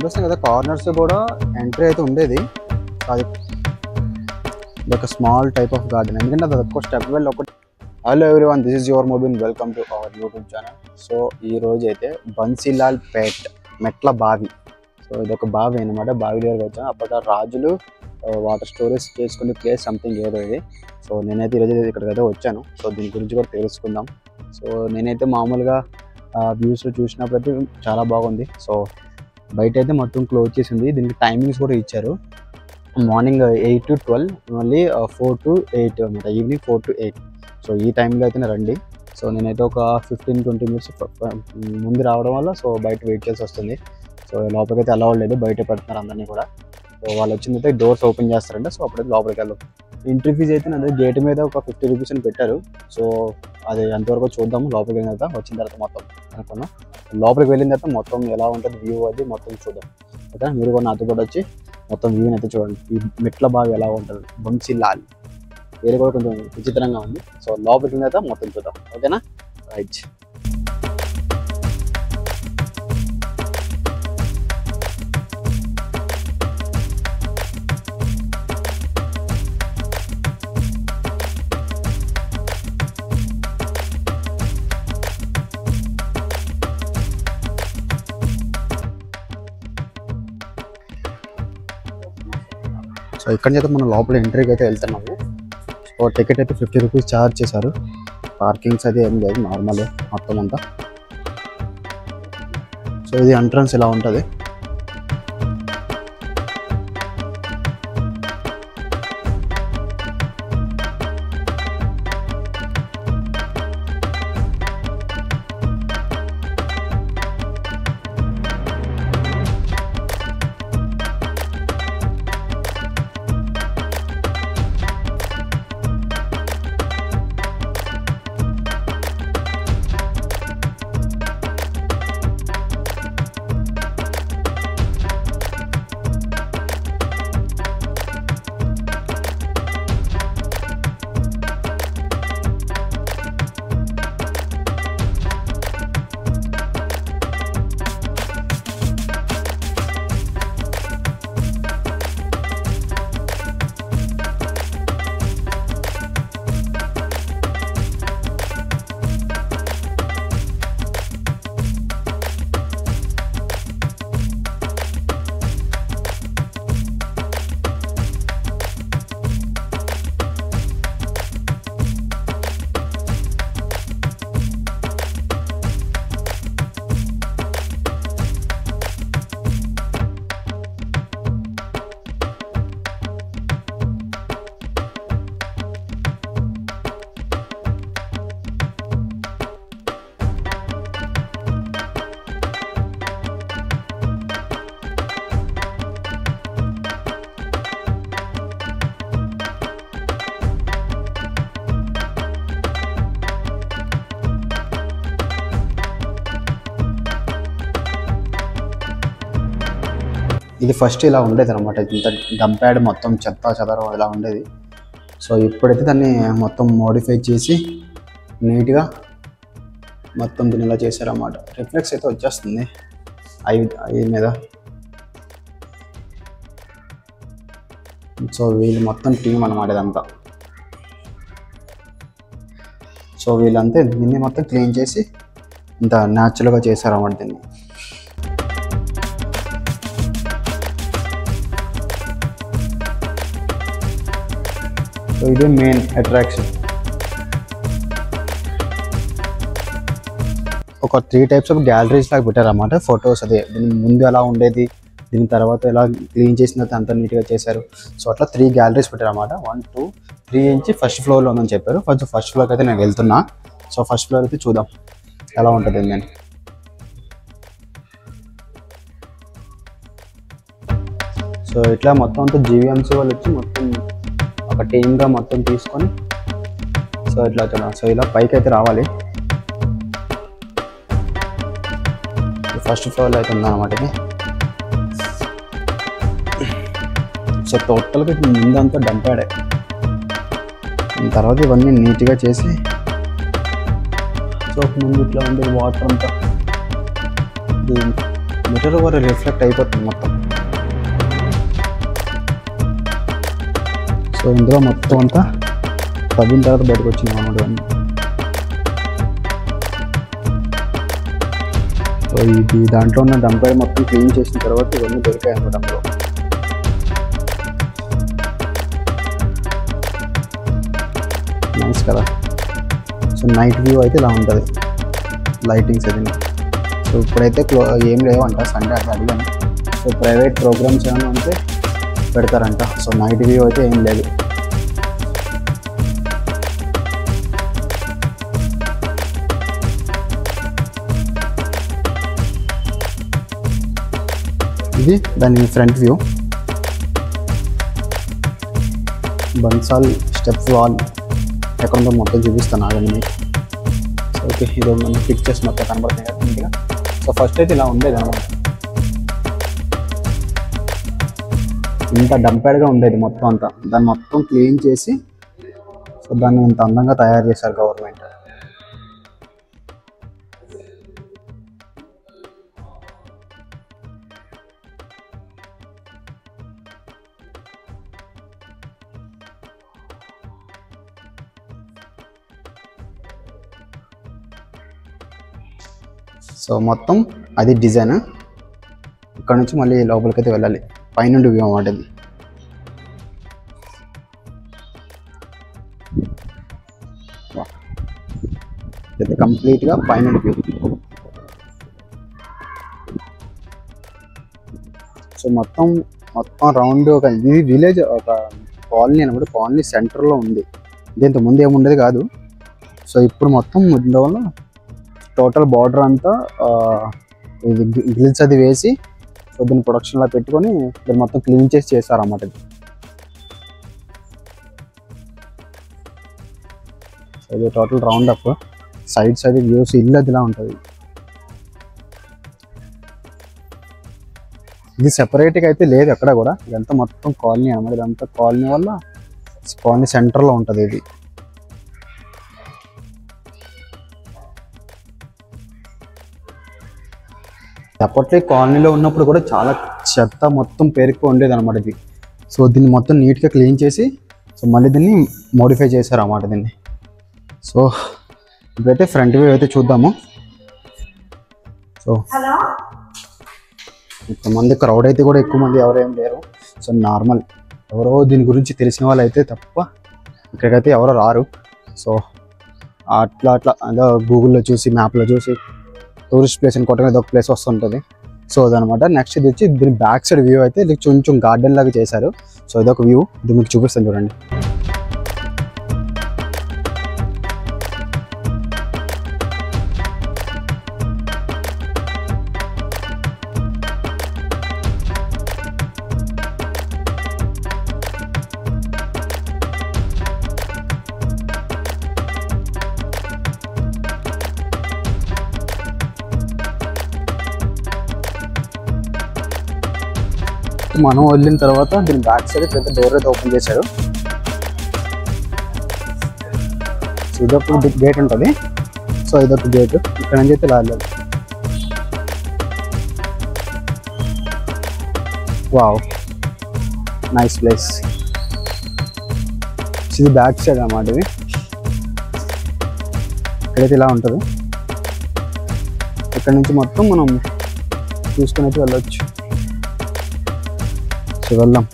కనిపిస్తుంది కదా కార్నర్స్ కూడా ఎంట్రీ అయితే ఉండేది. అది ఒక స్మాల్ టైప్ ఆఫ్ గార్డెన్, ఎందుకంటే అది ఒక్క స్టెప్ వెళ్ళి ఒకటి. Hello everyone, this is your mobile, welcome to our YouTube channel. So ఈ రోజు అయితే బన్సీలాల్ పేట్ మెట్ల బావి. సో ఇది ఒక బావి అనమాట. బావి దగ్గరకు వచ్చాను. అప్పట్లో రాజులు వాటర్ స్టోరేజ్ చేసుకునే ప్లేస్ సంథింగ్ ఏదో ఇది. సో నేనైతే ఈరోజు ఇక్కడికైతే వచ్చాను. సో దీని గురించి కూడా తెలుసుకుందాం. సో నేనైతే మామూలుగా వ్యూస్ చూసినప్పుడైతే చాలా బాగుంది. సో బయట అయితే మొత్తం క్లోజ్ చేసింది. దీనికి టైమింగ్స్ కూడా ఇచ్చారు. మార్నింగ్ 8 to 12, మళ్ళీ 4 to 8 అనమాట, ఈవినింగ్ 4 to 8. సో ఈ టైంలో అయితే రండి. సో నేనైతే ఒక 15-20 minutes ముందు రావడం వల్ల సో బయట వెయిట్ చేసి వస్తుంది. సో లోపలికైతే అలౌ లేదు, బయట పెడుతున్నారు అందరినీ కూడా. సో వాళ్ళు వచ్చిందైతే డోర్స్ ఓపెన్ చేస్తారంటే సో అప్పుడైతే లోపలికి వెళ్దాం. ఎంట్రీ ఫీజు అయితే నాది గేట్ మీద ఒక 50 rupees అని పెట్టారు. సో అది ఎంతవరకు చూద్దాము. లోపలికి వెళ్ళిన తర్వాత వచ్చిన తర్వాత మొత్తం అనుకున్నాం. లోపలికి వెళ్ళిన తర్వాత మొత్తం ఎలా ఉంటుంది వ్యూ అది మొత్తం చూద్దాం. ఓకే, మీరు కూడా నాతో కూడా వచ్చి మొత్తం వ్యూని అయితే చూడండి. ఈ మెట్ల బావి ఎలా ఉంటుంది, బన్సీలాల్ పేరు కూడా కొంచెం విచిత్రంగా ఉంది. సో లోపలికి వెళ్ళిన తర్వాత మొత్తం చూద్దాం. ఓకేనా, రైట్. సో ఇక్కడ నుంచి అయితే మనం లోపల ఎంట్రీకి అయితే వెళ్తున్నాము. సో టికెట్ అయితే 50 rupees ఛార్జ్ చేశారు. పార్కింగ్స్ అది ఏం లేదు, నార్మల్ మొత్తం అంతా. సో ఇది ఎంట్రన్స్ ఇలా ఉంటుంది. ఇది ఫస్ట్ ఇలా ఉండేది అనమాట. ఇంత డంప్యాడ్ మొత్తం చెత్త చెదరం ఇలా ఉండేది. సో ఇప్పుడైతే దాన్ని మొత్తం మోడిఫై చేసి నీట్గా మొత్తం దీన్ని ఇలా చేశారన్నమాట. రిఫ్లెక్స్ అయితే వచ్చేస్తుంది ఐ మీద. సో వీళ్ళు మొత్తం టీం అనమాట ఇదంతా. సో వీళ్ళంతే దీన్ని మొత్తం క్లీన్ చేసి ఇంత న్యాచురల్గా చేశారన్నమాట దీన్ని. సో ఇదే మెయిన్ అట్రాక్షన్. ఒక 3 types ఆఫ్ గ్యాలరీస్ లాగా పెట్టారన్నమాట. ఫొటోస్ అదే దీని ముందు ఎలా ఉండేది, దీని తర్వాత ఎలా క్లీన్ చేసిన తర్వాత అంతా నీట్గా చేశారు. సో అట్లా 3 గ్యాలరీస్ పెట్టారన్నమాట. 1, 2, 3 నుంచి ఫస్ట్ ఫ్లోర్లో ఉందని చెప్పారు. ఫస్ట్ ఫ్లోర్కి అయితే నేను వెళ్తున్నా. సో ఫస్ట్ ఫ్లోర్ అయితే చూద్దాం ఎలా ఉంటుంది నేను. సో ఇట్లా మొత్తం అంతా జీవీఎంసీ వాళ్ళు వచ్చి మొత్తం ఒక టీమ్గా మొత్తం తీసుకొని సో ఇట్లా చూడాలి. సో ఇలా పైకి అయితే రావాలి. ఫస్ట్ ఫ్లోర్లో అయితే ఉందన్నమాట ఇది. సో టోటల్గా ముందంతా డంపాడే. తర్వాత ఇవన్నీ నీట్గా చేసి సో ముందు ఇట్లా ఉండేది వాటర్ అంతా మిర్రర్ వరకు రిఫ్లెక్ట్ అయిపోతుంది మొత్తం. సో ఇందులో మొత్తం అంతా తవ్విన తర్వాత బయటకు వచ్చింది అన్నమాట. సో ఇది దాంట్లో ఉన్న డంపర్ మొత్తం క్లీన్ చేసిన తర్వాత ఇవన్నీ దొరికాయి అన్నమాట అందులో. నైస్ కదా. సో నైట్ వ్యూ అయితే ఇలా ఉంటుంది, లైటింగ్స్ అది. సో ఇప్పుడైతే ఏం లేవంట, సండే అట్లా అడిగాను. సో ప్రైవేట్ ప్రోగ్రామ్స్ ఏమైనా ఉంటే పెడతారంట. సో నైట్ వ్యూ అయితే ఏం లేదు. ఇది దాని front view. Bansal step wall ఎక్కడ ఉందో మొత్తం చూపిస్తాను ఆగండి మీకు. సో ఓకే, ఇది మన పిక్చర్స్ మొత్తం కనబడుతున్నాయి కదా నీట్గా. సో ఫస్ట్ అయితే ఇలా ఉండేది అనమాట, ఇంత డంపెడ్గా ఉండేది మొత్తం అంతా. దాన్ని మొత్తం క్లీన్ చేసి సో దాన్ని ఇంత అందంగా తయారు చేశారు గవర్నమెంట్. సో మొత్తం అది డిజైన్. ఇక్కడ నుంచి మళ్ళీ లోపలికైతే వెళ్ళాలి, పైనుండి వ్యూ అన్నమాట ఇది. ఇది కంప్లీట్గా పైనుండి వ్యూ. సో మొత్తం రౌండ్ ఒక ఇది విలేజ్, ఒక కాలనీ అనమాట. కాలనీ సెంటర్లో ఉంది. దీంతో ముందు ఏముండేది కాదు. సో ఇప్పుడు మొత్తం ఇందువల్ల టోటల్ బార్డర్ అంతా ఇది గ్రిల్స్ అది వేసి సో దీన్ని ప్రొడక్షన్లో పెట్టుకొని దీన్ని మొత్తం క్లీన్ చేసి చేశారన్నమాట. సో ఇది టోటల్ రౌండ్ అప్, సైడ్స్ అది వ్యూస్, ఇల్లు అదిలా ఉంటుంది. ఇది సెపరేట్గా అయితే లేదు ఎక్కడ కూడా, ఇదంతా మొత్తం కాలనీ అన్నమాట. ఇదంతా కాలనీ వల్ల కాలనీ సెంటర్లో ఉంటుంది ఇది. అప్పట్లో కాలనీలో ఉన్నప్పుడు కూడా చాలా చెత్త మొత్తం పేరుకు ఉండేది అనమాట ఇది. సో దీన్ని మొత్తం నీట్గా క్లీన్ చేసి సో మళ్ళీ దీన్ని మోడిఫై చేశారు అన్నమాట దీన్ని. సో ఇప్పుడైతే ఫ్రంట్ వ్యూ అయితే చూద్దాము. సో ఇంతమంది క్రౌడ్ అయితే కూడా ఎక్కువ మంది ఎవరేం లేరు. సో నార్మల్ ఎవరో దీని గురించి తెలిసిన వాళ్ళు అయితే తప్ప ఇక్కడికైతే ఎవరో రారు. సో అట్లా అదో గూగుల్లో చూసి మ్యాప్లో చూసి టూరిస్ట్ ప్లేస్ అని కొట్టగా ఇదొక ప్లేస్ వస్తుంటుంది. సో అదనమాట. నెక్స్ట్ ఇది వచ్చి దీని బ్యాక్ సైడ్ వ్యూ అయితే ఇది కొంచెం గార్డెన్ లాగా చేశారు. సో ఇదొక వ్యూ, ఇది మీకు చూపిస్తాను చూడండి. మనం వెళ్ళిన తర్వాత దీని బ్యాక్ సైడ్ పెద్ద డోర్ అయితే ఓపెన్ చేశారు. సో ఇదొక గేట్ ఉంటుంది. సో ఇదొక గేట్, ఇక్కడ నుంచి అయితే వెళ్ళాలి. Wow, nice place. ఇది బ్యాక్ సైడ్ అన్నమాట. ఇది ఇక్కడైతే ఇలా ఉంటుంది. ఇక్కడ నుంచి మొత్తం మనం చూసుకుని అయితే వెళ్ళొచ్చు. సో వెళ్దాం.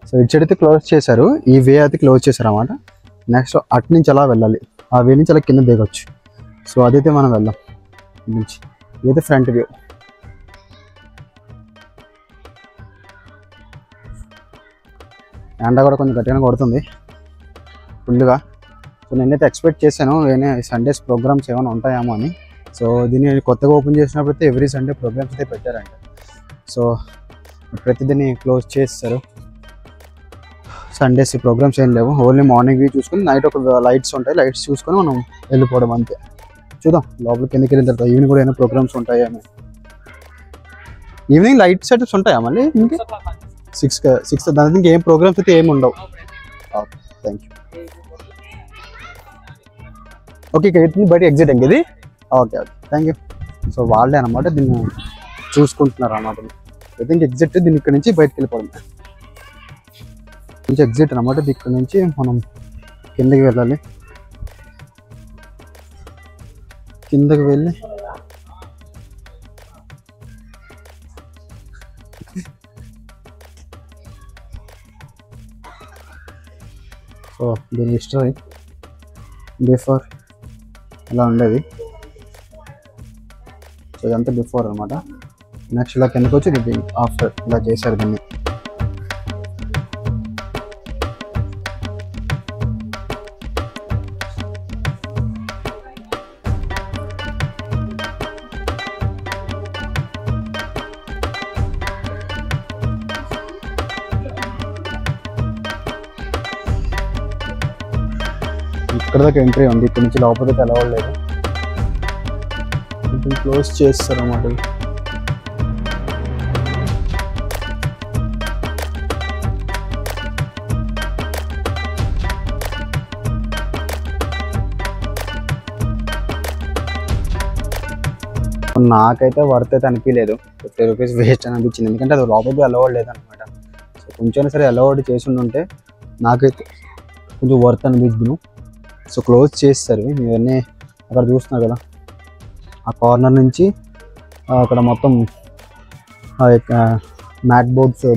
సో ఇటు సైడ్ అయితే క్లోజ్ చేశారు, ఈ వే అయితే క్లోజ్ చేశారు అన్నమాట. నెక్స్ట్ అటు నుంచి అలా వెళ్ళాలి, ఆ వే నుంచి అలా కింద దిగొచ్చు. సో అదైతే మనం వెళ్దాం నుంచి. ఇదైతే ఫ్రంట్ వ్యూ. ఎండ కూడా కొంచెం గట్టిగా కొడుతుంది ఫుల్గా. సో నేనైతే ఎక్స్పెక్ట్ చేశాను సండేస్ ప్రోగ్రామ్స్ ఏమైనా ఉంటాయేమో అని. సో దీన్ని కొత్తగా ఓపెన్ చేసినప్పుడు అయితే ఎవ్రీ సండే ప్రోగ్రామ్స్ అయితే పెట్టారంట. సో ప్రతిదీని క్లోజ్ చేస్తారు. సండేస్ ప్రోగ్రామ్స్ ఏం లేవు, ఓన్లీ మార్నింగ్ వ్యూ చూసుకొని నైట్ ఒక లైట్స్ ఉంటాయి, లైట్స్ చూసుకొని మనం వెళ్ళిపోవడం అంతే. చూద్దాం లోపలికి ఎందుకు వెళ్ళిన తర్వాత ఈవినింగ్ కూడా ఏమైనా ప్రోగ్రామ్స్ ఉంటాయేమో. ఈవినింగ్ లైట్ సెటప్స్ ఉంటాయా మళ్ళీ? ఇంకా 6 దాని ఇంకేం ప్రోగ్రామ్స్ అయితే ఏమి ఉండవు. Thank you. ఓకే, ఇక్కడ బయట ఎగ్జిట్ ఇంక ఇది. Okay okay, thank you. So వాళ్ళే అనమాట దీన్ని చూసుకుంటున్నారు అన్నమాట. ఐ థింక్ ఎగ్జిట్ దీన్ని ఇక్కడ నుంచి బయటకు వెళ్ళిపోవడం నుంచి ఎగ్జిట్ అనమాట. ఇక్కడ నుంచి మనం కిందకి వెళ్ళాలి. కిందకి వెళ్ళి సో దీని హిస్టరీ బిఫోర్ ఇలా ఉండేది. సో ఇదంతా బిఫోర్ అనమాట. నెక్స్ట్ ఇలా కిందకి వచ్చి ఇది ఆఫ్టర్ ఇలా చేశారు దీన్ని. ఇక్కడ దాకా ఎంట్రీ ఉంది, ఇక్కడ నుంచి లోపలికి వెళ్ళవలేదు. కొంచెం క్లోజ్ చేస్తారు అన్నమాట. నాకైతే వర్త్ అయితే అనిపించలేదు, 50 రూపీస్ వేస్ట్ అని అనిపించింది. ఎందుకంటే అది లోపలికి వెళ్ళవలేదు అనమాట. సో కొంచెం సరే అలవాటు చేసి ఉంటే నాకైతే కొంచెం వర్త్ అనిపించదు. సో క్లోజ్ చేస్తారు. ఇవన్నీ అక్కడ చూస్తున్నారు కదా, ఆ కార్నర్ నుంచి అక్కడ మొత్తం మ్యాట్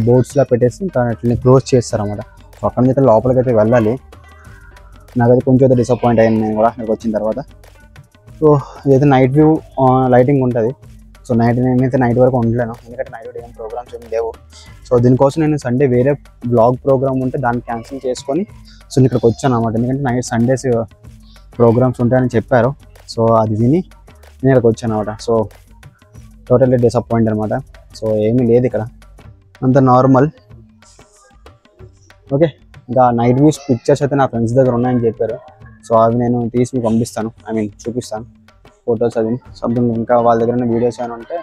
బోర్డ్స్లా పెట్టేసి ఇంకా అట్లనే క్లోజ్ చేస్తారు అన్నమాట. సో అక్కడ నుంచి లోపలికి అయితే వెళ్ళాలి. నాకైతే కొంచెం అయితే డిసప్పాయింట్ అయ్యాను నేను కూడా ఇక్కడికి వచ్చిన తర్వాత. సో ఇదైతే నైట్ వ్యూ లైటింగ్ ఉంటుంది. సో నేనైతే నైట్ వరకు ఉండలేను, ఎందుకంటే నైట్ ఏం ప్రోగ్రామ్స్ ఏమి లేవు. సో దీనికోసం నేను సండే వేరే బ్లాగ్ ప్రోగ్రామ్ ఉంటే దాన్ని క్యాన్సిల్ చేసుకొని సో నేను ఇక్కడికి వచ్చాను అనమాట. ఎందుకంటే నైట్ సండేస్ ప్రోగ్రామ్స్ ఉంటాయని చెప్పారు. సో అది విని నేను ఇక్కడికి వచ్చాను అనమాట. సో టోటల్లీ డిసప్పాయింట్ అనమాట. సో ఏమీ లేదు ఇక్కడ, అంత నార్మల్. ఓకే, ఇంకా నైట్ వ్యూస్ పిక్చర్స్ అయితే నా ఫ్రెండ్స్ దగ్గర ఉన్నాయని చెప్పారు. సో అవి నేను తీసి మీకు పంపిస్తాను, చూపిస్తాను ఫొటోస్ అది సంథింగ్. ఇంకా వాళ్ళ దగ్గర వీడియోస్ ఏమైనా ఉంటే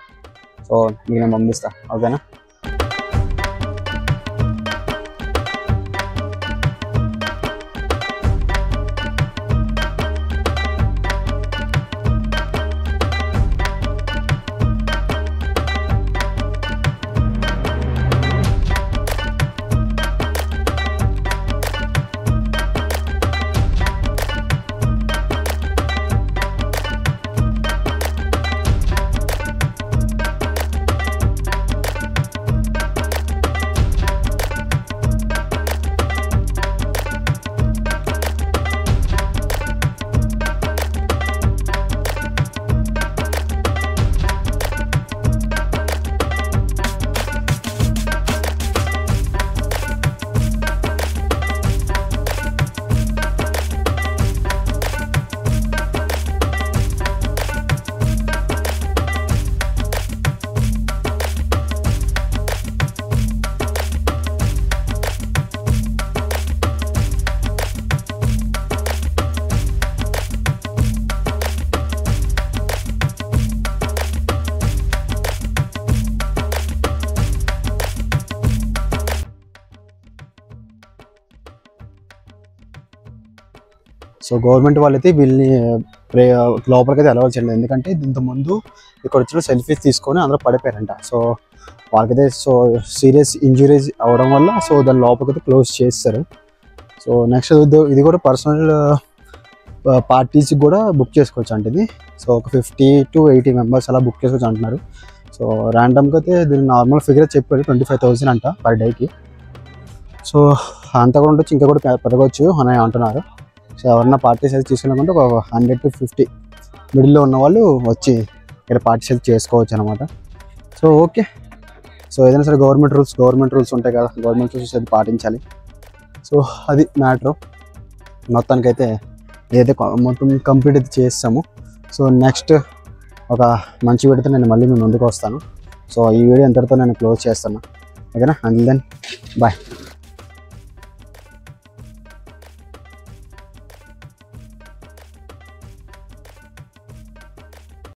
సో మీకు నేను పంపిస్తాను. ఓకేనా? సో గవర్నమెంట్ వాళ్ళైతే వీళ్ళని లోపలికైతే అలౌ చేయలేదు. ఎందుకంటే దీంతో ముందు ఇక్కడ వచ్చిన సెల్ఫీస్ తీసుకొని అందరూ పడిపోయారంట. సో వాళ్ళకైతే సో సీరియస్ ఇంజురీస్ అవ్వడం వల్ల సో దాని లోపలికైతే క్లోజ్ చేస్తారు. సో నెక్స్ట్ ఇది కూడా పర్సనల్ పార్టీస్కి కూడా బుక్ చేసుకోవచ్చు అంటే ఇది. సో ఒక 50 to 80 మెంబర్స్ అలా బుక్ చేసుకోవచ్చు అంటున్నారు. సో ర్యాండమ్గా అయితే దీని నార్మల్ ఫిగర్ చెప్పాడు 25,000 అంట పర్ డేకి. సో అంతా కూడా ఉండొచ్చు, ఇంకా కూడా పెరగవచ్చు అని అంటున్నారు. సో ఎవరన్నా పార్టీస్ అయితే తీసుకున్నామంటే ఒక 100 to 50 మిడిల్లో ఉన్న వాళ్ళు వచ్చి ఇక్కడ పార్టీస్ అయితే చేసుకోవచ్చు అనమాట. సో ఓకే, సో ఏదైనా సరే గవర్నమెంట్ రూల్స్ ఉంటాయి కదా, గవర్నమెంట్ రూల్స్ అయితే పాటించాలి. సో అది మ్యాటరు. మొత్తానికైతే ఏదైతే మొత్తం కంప్లీట్ అయితే చేస్తాము. సో నెక్స్ట్ ఒక మంచి వీడియోతో నేను మళ్ళీ మీ ముందుకు వస్తాను. సో ఈ వీడియో ఎంతటితో నేను క్లోజ్ చేస్తాను. ఓకేనా? And then bye.